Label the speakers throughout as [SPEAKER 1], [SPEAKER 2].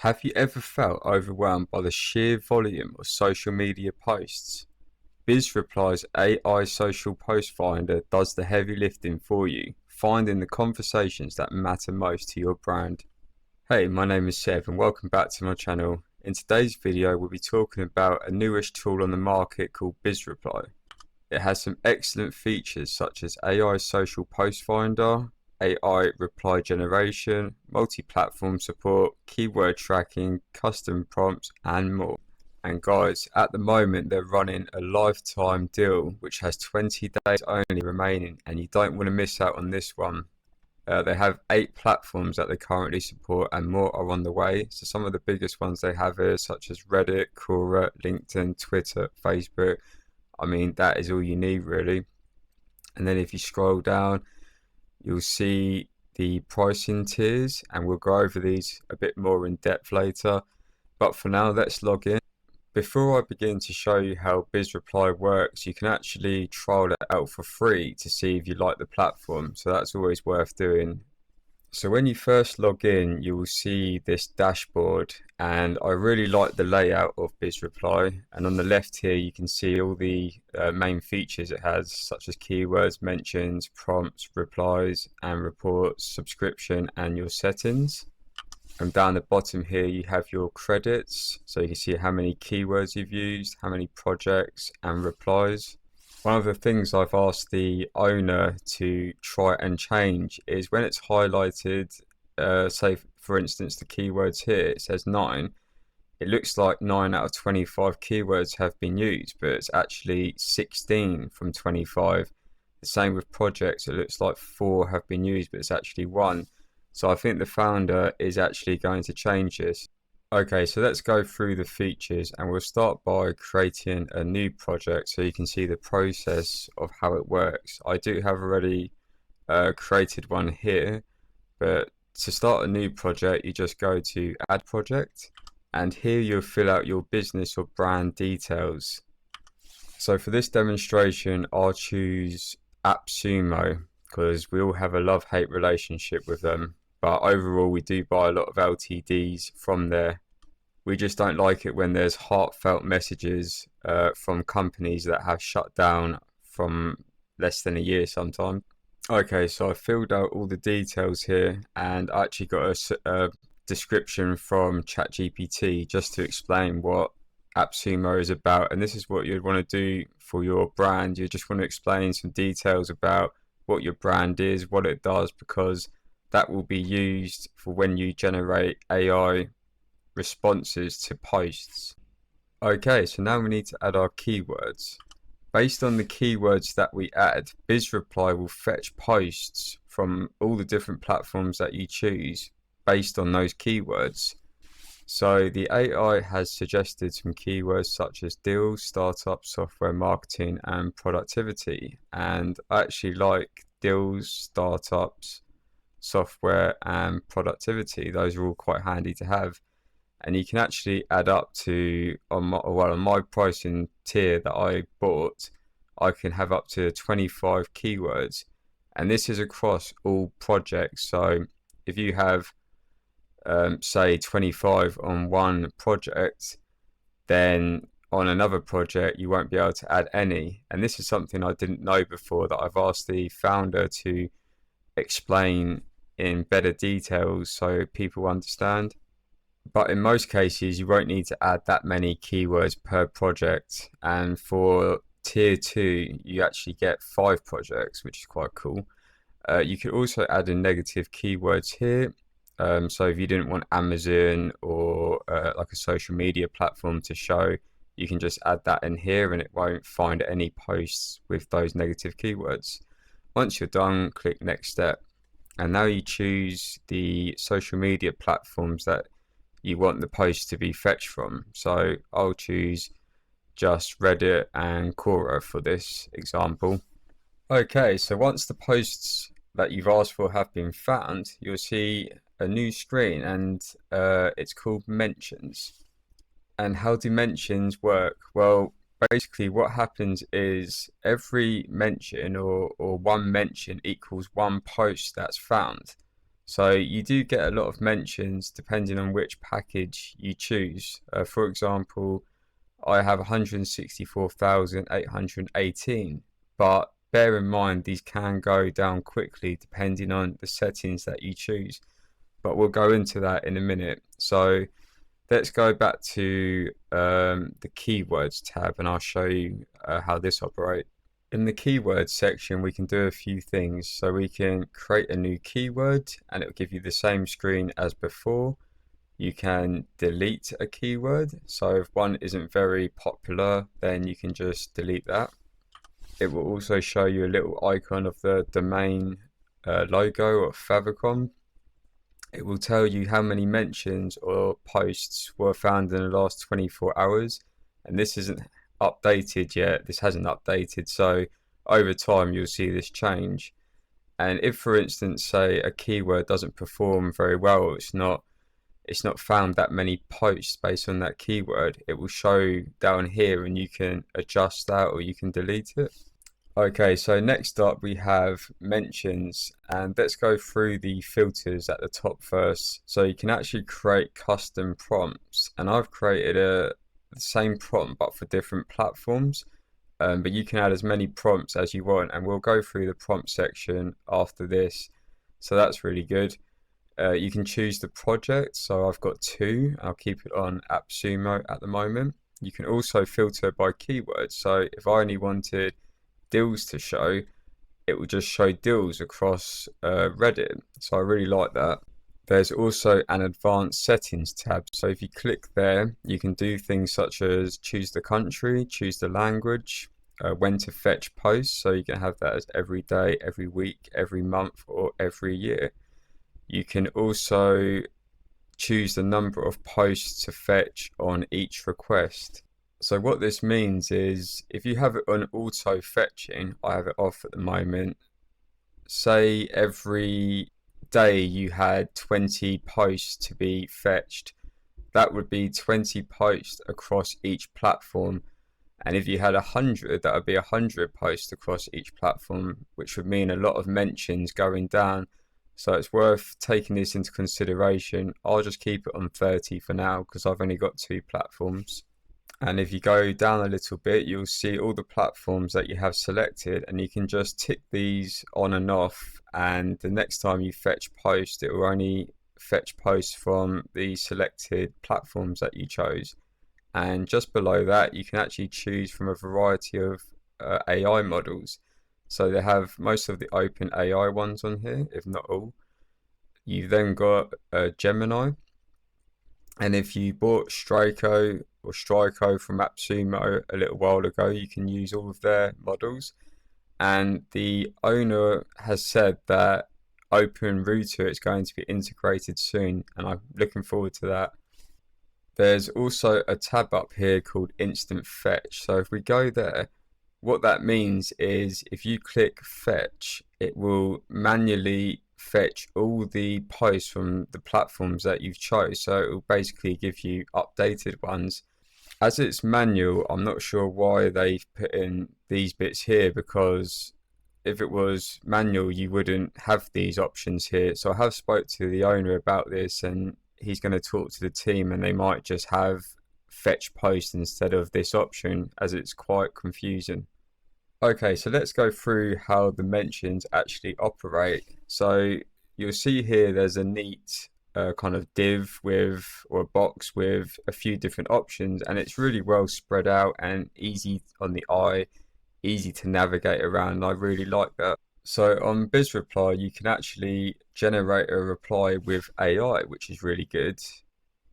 [SPEAKER 1] Have you ever felt overwhelmed by the sheer volume of social media posts? BizReply's AI social post finder does the heavy lifting for you, finding the conversations that matter most to your brand. Hey, my name is Seb and welcome back to my channel. In today's video, we'll be talking about a newish tool on the market called BizReply. It has some excellent features such as AI social post finder, AI reply generation, multi-platform support, keyword tracking, custom prompts, and more. And guys, at the moment they're running a lifetime deal which has 20 days only remaining, and you don't want to miss out on this one. They have 8 platforms that they currently support and more are on the way. So some of the biggest ones they have here such as Reddit, Quora, LinkedIn, Twitter, Facebook. I mean, that is all you need really. And then if you scroll down, you'll see the pricing tiers, and we'll go over these a bit more in depth later. But for now, let's log in. Before I begin to show you how BizReply works, you can actually trial it out for free to see if you like the platform. So that's always worth doing. So when you first log in, you will see this dashboard, and I really like the layout of BizReply. And on the left here, you can see all the main features it has, such as keywords, mentions, prompts, replies, and reports, subscription, and your settings. And down the bottom here, you have your credits, so you can see how many keywords you've used, how many projects, and replies. One of the things I've asked the owner to try and change is when it's highlighted, say for instance the keywords here, it says 9. It looks like 9 out of 25 keywords have been used, but it's actually 16 from 25. The same with projects, it looks like 4 have been used, but it's actually 1. So I think the founder is actually going to change this. Okay, so let's go through the features, and we'll start by creating a new project so you can see the process of how it works. I do have already created one here, but to start a new project, you just go to Add Project, and here you'll fill out your business or brand details. So for this demonstration, I'll choose Appsumo because we all have a love-hate relationship with them. But overall, we do buy a lot of LTDs from there. We just don't like it when there's heartfelt messages from companies that have shut down from less than a year sometimes. Okay, so I filled out all the details here, and I actually got a description from ChatGPT just to explain what Appsumo is about. And this is what you'd want to do for your brand. You just want to explain some details about what your brand is, what it does, because that will be used for when you generate AI responses to posts. Okay, so now we need to add our keywords. Based on the keywords that we add, BizReply will fetch posts from all the different platforms that you choose based on those keywords. So the AI has suggested some keywords such as deals, startup, software, marketing, and productivity. And I actually like deals, startups, software, and productivity. Those are all quite handy to have, and you can actually add up to on my pricing tier that I bought, I can have up to 25 keywords, and this is across all projects. So if you have say 25 on one project, then on another project you won't be able to add any. And this is something I didn't know before, that I've asked the founder to explain in better details so people understand. But in most cases you won't need to add that many keywords per project, and for tier 2 you actually get 5 projects, which is quite cool. You could also add in negative keywords here. So if you didn't want Amazon or like a social media platform to show, you can just add that in here and it won't find any posts with those negative keywords. Once you're done, click next step. And now you choose the social media platforms that you want the post to be fetched from. So I'll choose just Reddit and Quora for this example. Okay, so once the posts that you've asked for have been found, you'll see a new screen, and it's called mentions. And how do mentions work? Well, basically what happens is every mention or one mention equals one post that's found. So you do get a lot of mentions depending on which package you choose. For example, I have 164,818, but bear in mind these can go down quickly depending on the settings that you choose. But we'll go into that in a minute. So let's go back to the keywords tab and I'll show you how this operates. In the keywords section, we can do a few things. So we can create a new keyword and it will give you the same screen as before. You can delete a keyword. So if one isn't very popular, then you can just delete that. It will also show you a little icon of the domain logo of Favicon. It will tell you how many mentions or posts were found in the last 24 hours. And this isn't updated yet. This hasn't updated. So over time, you'll see this change. And if, for instance, say a keyword doesn't perform very well, it's not found that many posts based on that keyword, it will show down here and you can adjust that or you can delete it. Okay, so next up we have mentions, and let's go through the filters at the top first. So you can actually create custom prompts, and I've created the same prompt but for different platforms, but you can add as many prompts as you want, and we'll go through the prompt section after this. So that's really good. You can choose the project, so I've got two. I'll keep it on Appsumo at the moment. You can also filter by keywords, so if I only wanted deals to show, it will just show deals across Reddit, so I really like that. There's also an advanced settings tab, so if you click there, you can do things such as choose the country, choose the language, when to fetch posts, so you can have that as every day, every week, every month, or every year. You can also choose the number of posts to fetch on each request. So what this means is if you have it on auto fetching, I have it off at the moment, say every day you had 20 posts to be fetched, that would be 20 posts across each platform. And if you had 100, that would be 100 posts across each platform, which would mean a lot of mentions going down. So it's worth taking this into consideration. I'll just keep it on 30 for now because I've only got 2 platforms. And if you go down a little bit, you'll see all the platforms that you have selected, and you can just tick these on and off. And the next time you fetch posts, it will only fetch posts from the selected platforms that you chose. And just below that, you can actually choose from a variety of AI models. So they have most of the open AI ones on here, if not all. You've then got Gemini. And if you bought Straiko from Appsumo a little while ago, you can use all of their models. And the owner has said that Open Router is going to be integrated soon, and I'm looking forward to that. There's also a tab up here called Instant Fetch. So if we go there, what that means is if you click Fetch, it will manually fetch all the posts from the platforms that you've chose. So it will basically give you updated ones. As it's manual, I'm not sure why they've put in these bits here, because if it was manual, you wouldn't have these options here. So I have spoke to the owner about this, and he's going to talk to the team, and they might just have fetch post instead of this option, as it's quite confusing. Okay, so let's go through how the mentions actually operate. So you'll see here there's a neat kind of div with, or a box with a few different options, and it's really well spread out and easy on the eye, easy to navigate around, and I really like that. So on BizReply, you can actually generate a reply with AI, which is really good.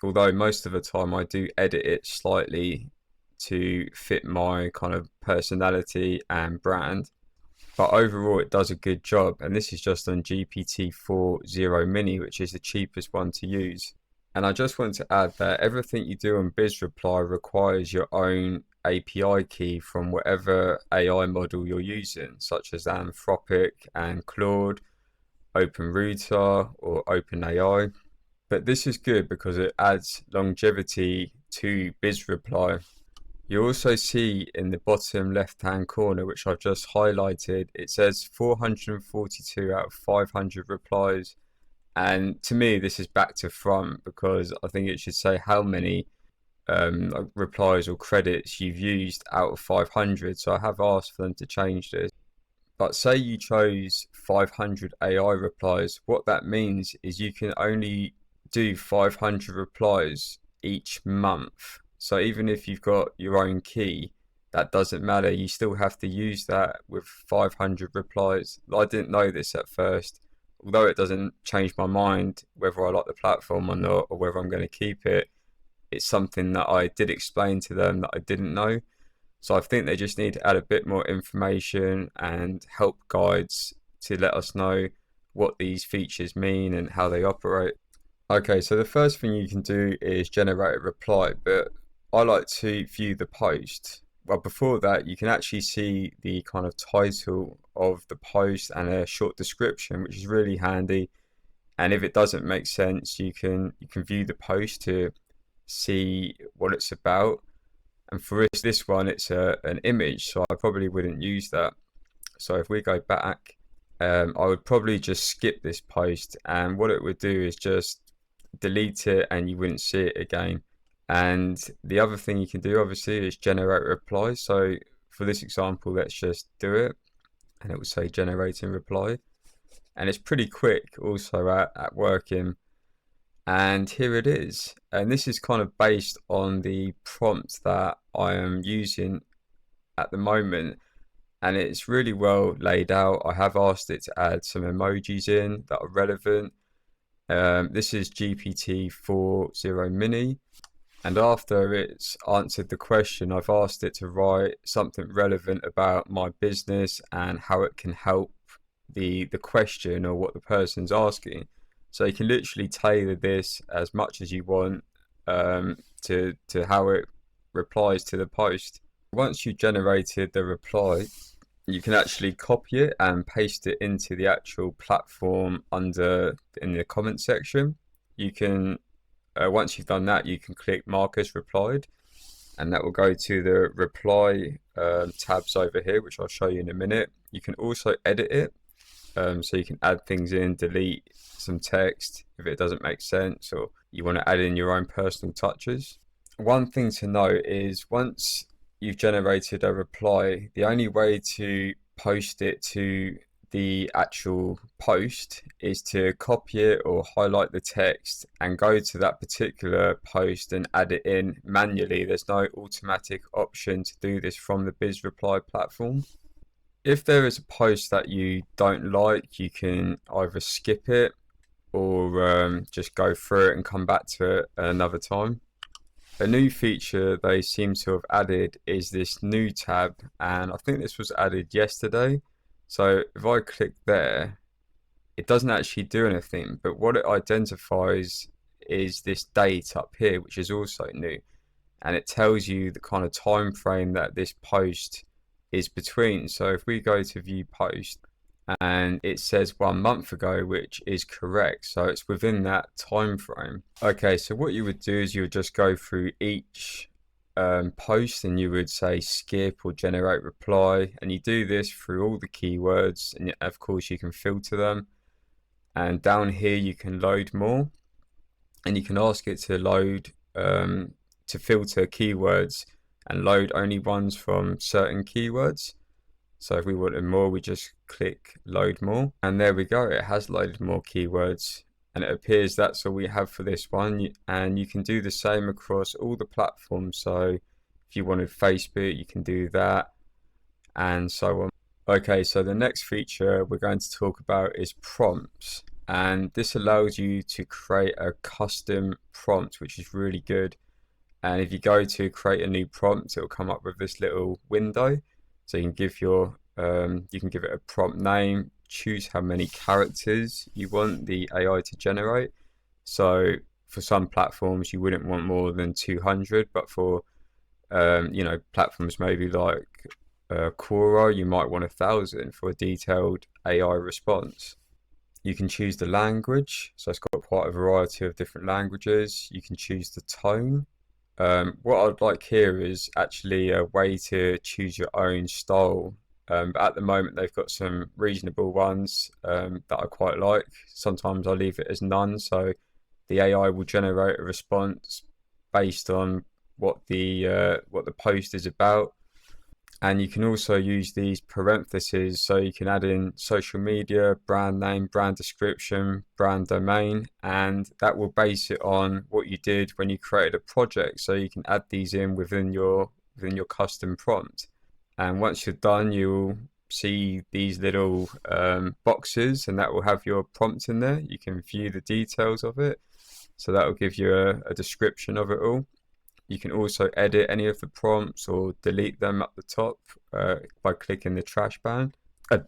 [SPEAKER 1] Although most of the time I do edit it slightly to fit my kind of personality and brand. But overall, it does a good job. And this is just on GPT-4 Mini, which is the cheapest one to use. And I just want to add that everything you do on BizReply requires your own API key from whatever AI model you're using, such as Anthropic and Claude, OpenRouter, or OpenAI. But this is good because it adds longevity to BizReply. You also see in the bottom left-hand corner, which I've just highlighted, it says 442 out of 500 replies And to me, this is back to front, because I think it should say how many like replies or credits you've used out of 500. So I have asked for them to change this. But say you chose 500 AI replies, what that means is you can only do 500 replies each month. So even if you've got your own key, that doesn't matter. You still have to use that with 500 replies. I didn't know this at first, although it doesn't change my mind whether I like the platform or not, or whether I'm going to keep it. It's something that I did explain to them that I didn't know. So I think they just need to add a bit more information and help guides to let us know what these features mean and how they operate. Okay, so the first thing you can do is generate a reply, but I like to view the post. Well, before that, you can actually see the kind of title of the post and a short description, which is really handy. And if it doesn't make sense, you can view the post to see what it's about. And for this one, it's an image, so I probably wouldn't use that. So if we go back, I would probably just skip this post, and what it would do is just delete it and you wouldn't see it again. And the other thing you can do, obviously, is generate replies. So for this example, let's just do it, and it will say generating reply. And it's pretty quick also at working. And here it is. And this is kind of based on the prompt that I am using at the moment. And it's really well laid out. I have asked it to add some emojis in that are relevant. This is GPT-4o Mini. And after it's answered the question, I've asked it to write something relevant about my business and how it can help the question or what the person's asking. So you can literally tailor this as much as you want to how it replies to the post. Once you've generated the reply, you can actually copy it and paste it into the actual platform in the comment section. You can, once you've done that, you can click Mark as replied, and that will go to the reply tabs over here, which I'll show you in a minute. You can also edit it. So you can add things in, delete some text if it doesn't make sense, or you want to add in your own personal touches. One thing to note is once you've generated a reply, the only way to post it to the actual post is to copy it or highlight the text and go to that particular post and add it in manually. There's no automatic option to do this from the BizReply platform. If there is a post that you don't like, you can either skip it or just go through it and come back to it another time. A new feature they seem to have added is this new tab, and I think this was added yesterday. So if I click there, it doesn't actually do anything, but what it identifies is this date up here, which is also new, and it tells you the kind of time frame that this post is between. So if we go to view post, and it says 1 month ago, which is correct, so it's within that time frame. Okay, so what you would do is you would just go through each post, and you would say skip or generate reply, and you do this through all the keywords, and of course you can filter them. And down here you can load more, and you can ask it to load to filter keywords and load only ones from certain keywords. So if we wanted more, we just click load more, and there we go, it has loaded more keywords, and it appears that's all we have for this one. And you can do the same across all the platforms. So if you wanted Facebook, you can do that, and so on. Okay, so the next feature we're going to talk about is prompts, and this allows you to create a custom prompt, which is really good. And if you go to create a new prompt, it will come up with this little window. So you can give it a prompt name, choose how many characters you want the AI to generate. So for some platforms you wouldn't want more than 200, but for platforms maybe like Quora, you might want 1,000 for a detailed AI response. You can choose the language, so it's got quite a variety of different languages. You can choose the tone. What I'd like here is actually a way to choose your own style But at the moment, they've got some reasonable ones that I quite like. Sometimes I leave it as none, so the AI will generate a response based on what the post is about. And you can also use these parentheses, so you can add in social media, brand name, brand description, brand domain, and that will base it on what you did when you created a project. So you can add these in within your custom prompt. And once you're done, you'll see these little boxes, and that will have your prompt in there. You can view the details of it, so that will give you a description of it all. You can also edit any of the prompts or delete them at the top by clicking the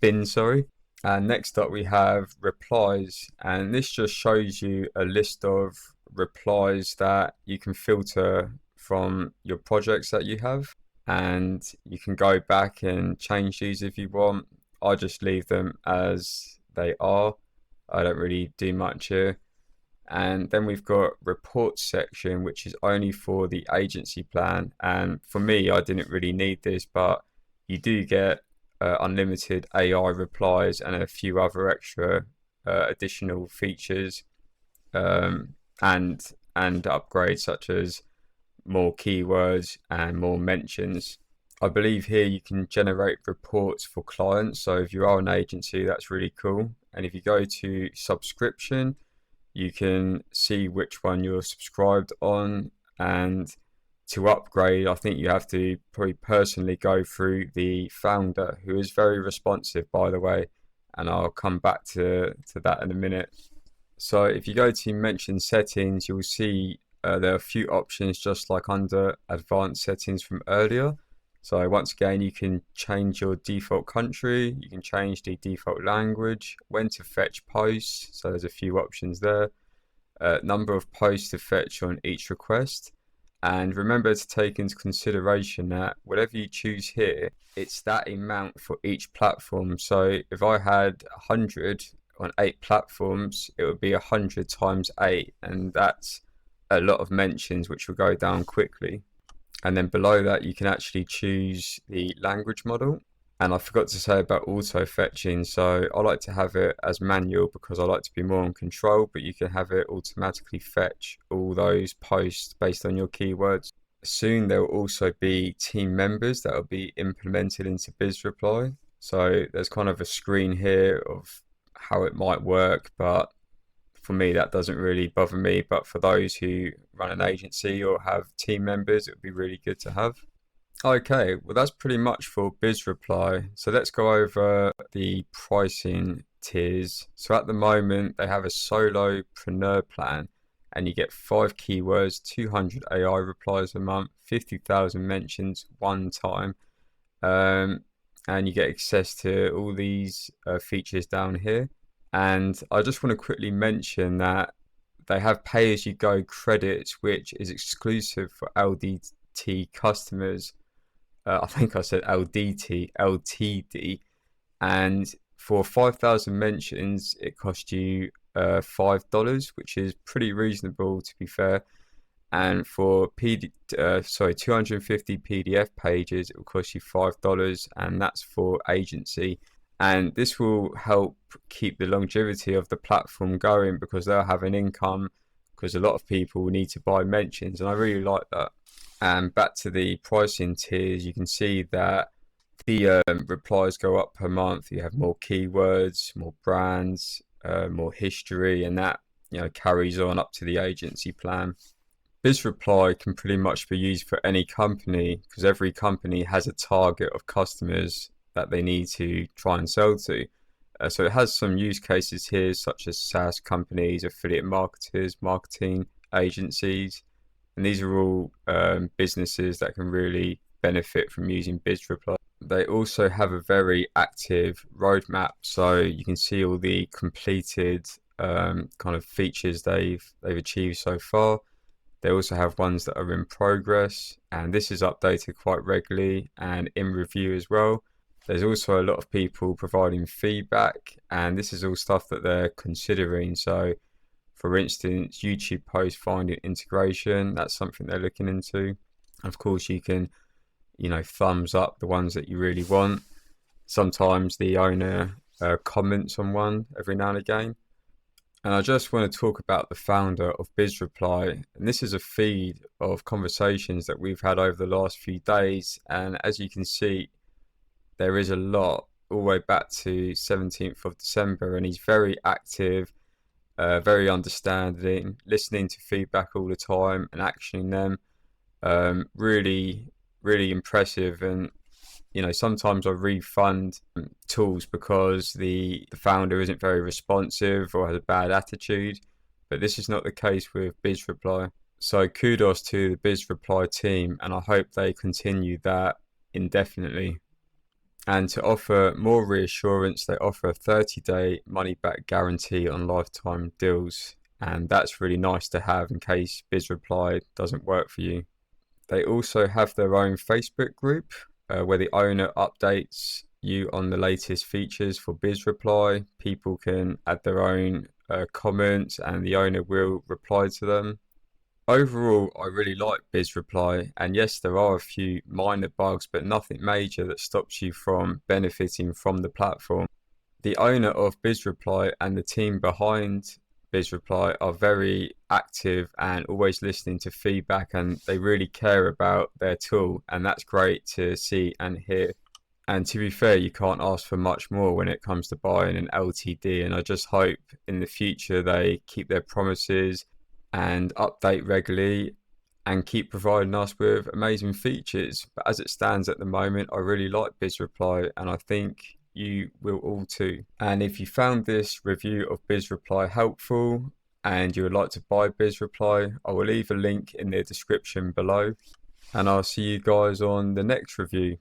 [SPEAKER 1] bin, sorry. And next up we have replies, and this just shows you a list of replies that you can filter from your projects that you have, and you can go back and change these if you want. I just leave them as they are. I don't really do much here. And then we've got reports section, which is only for the agency plan. And for me, I didn't really need this, but you do get unlimited AI replies and a few other extra additional features and upgrades such as more keywords and more mentions. I believe here you can generate reports for clients. So if you are an agency, that's really cool. And if you go to subscription, you can see which one you're subscribed on, and to upgrade, I think you have to probably personally go through the founder, who is very responsive, by the way, and I'll come back to that in a minute. So if you go to mention settings, you'll see there are a few options just like under advanced settings from earlier. So once again, you can change your default country, you can change the default language, when to fetch posts, so there's a few options there, number of posts to fetch on each request, and remember to take into consideration that whatever you choose here, it's that amount for each platform. So if I had 100 on 8 platforms, it would be 100 times 8, and that's a lot of mentions, which will go down quickly. And then below that, you can actually choose the language model. And I forgot to say about auto fetching. So I like to have it as manual because I like to be more in control, but you can have it automatically fetch all those posts based on your keywords. Soon there will also be team members that will be implemented into BizReply. So there's kind of a screen here of how it might work, but for me, that doesn't really bother me, but for those who run an agency or have team members, it would be really good to have. Okay, well, that's pretty much for BizReply. So let's go over the pricing tiers. So at the moment, they have a solopreneur plan, and you get 5 keywords, 200 AI replies a month, 50,000 mentions one time, and you get access to all these features down here. And I just want to quickly mention that they have pay-as-you-go credits, which is exclusive for LDT customers. I think I said LTD. And for 5,000 mentions, it costs you $5, which is pretty reasonable, to be fair. And for 250 PDF pages, it will cost you $5, and that's for agency. And this will help keep the longevity of the platform going because they'll have an income, because a lot of people need to buy mentions, and I really like that. And back to the pricing tiers, you can see that the replies go up per month. You have more keywords, more brands, more history, and that carries on up to the agency plan. BizReply can pretty much be used for any company because every company has a target of customers that they need to try and sell to. So it has some use cases here, such as SaaS companies, affiliate marketers, marketing agencies, and these are all businesses that can really benefit from using BizReply. They also have a very active roadmap, so you can see all the completed kind of features they've achieved so far. They also have ones that are in progress, and this is updated quite regularly and in review as well. There's also a lot of people providing feedback, and this is all stuff that they're considering. So, for instance, YouTube post finding integration, that's something they're looking into. Of course, you can, thumbs up the ones that you really want. Sometimes the owner comments on one every now and again. And I just want to talk about the founder of BizReply. And this is a feed of conversations that we've had over the last few days. And as you can see, there is a lot all the way back to 17th of December. And he's very active, very understanding, listening to feedback all the time and actioning them. Really, really impressive. And sometimes I refund tools because the founder isn't very responsive or has a bad attitude, but this is not the case with BizReply. So kudos to the BizReply team, and I hope they continue that indefinitely. And to offer more reassurance, they offer a 30-day money-back guarantee on lifetime deals, and that's really nice to have in case BizReply doesn't work for you. They also have their own Facebook group where the owner updates you on the latest features for BizReply. People can add their own comments and the owner will reply to them. Overall, I really like BizReply, and yes, there are a few minor bugs, but nothing major that stops you from benefiting from the platform. The owner of BizReply and the team behind BizReply are very active and always listening to feedback, and they really care about their tool, and that's great to see and hear. And to be fair, you can't ask for much more when it comes to buying an LTD, and I just hope in the future they keep their promises and update regularly and keep providing us with amazing features. But as it stands at the moment, I really like BizReply, and I think you will all too. And if you found this review of BizReply helpful and you would like to buy BizReply, I will leave a link in the description below, and I'll see you guys on the next review.